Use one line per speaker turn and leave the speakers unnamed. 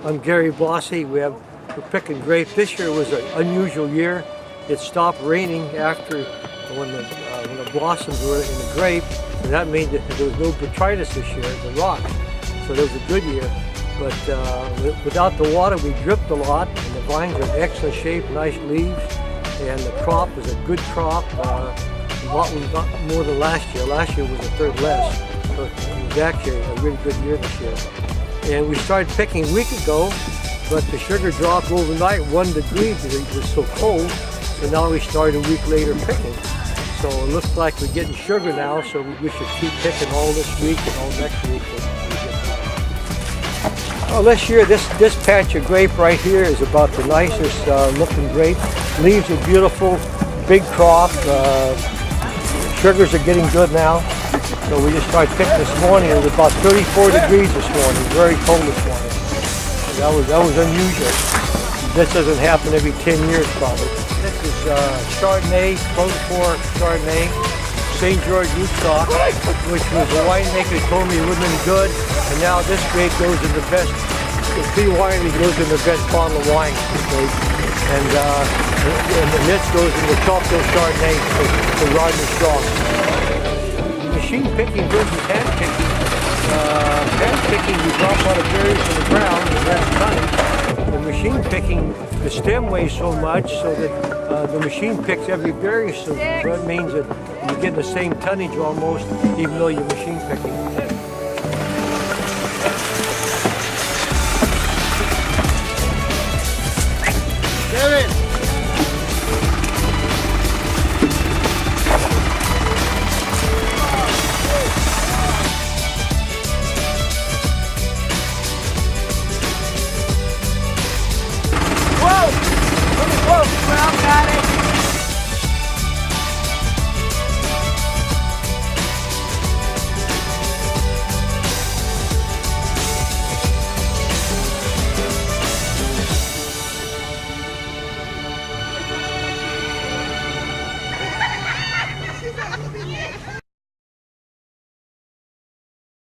I'm Gary Blassi. We're picking grape. This year was an unusual year. It stopped raining after when the blossoms were in the grape, and that means that there was no botrytis this year, the rock. So it was a good year. But without the water, we dripped a lot, and the vines are in excellent shape, nice leaves, and the crop was a good crop. We got more than last year. Last year was a third less, so it was actually a really good year this year. And we started picking a week ago, but the sugar dropped overnight 1 degree because it was so cold. So now we started a week later picking. So it looks like we're getting sugar now, so we should keep picking all this week and all next week. Well, this year, this patch of grape right here is about the nicest looking grape. Leaves are beautiful, big crop. Sugars are getting good now. So we just started picking this morning. It was about 34 degrees this morning, very cold this morning. So that was unusual. This doesn't happen every 10 years probably. This is Chardonnay, Close 4 Chardonnay, St. George rootstock, which was the winemaker told me it wouldn't have been good, and now this grape goes in the best, the pre-winery goes in the best bottle of wine. Okay? And this goes in the Chocolate Chardonnay for Rodney Strong. Machine picking versus hand picking. Hand picking, you drop a lot of berries on the ground, and that's cunning. The machine picking, the stem weighs so much so that the machine picks every berry, so that means that you get the same tonnage almost, even though you're machine picking.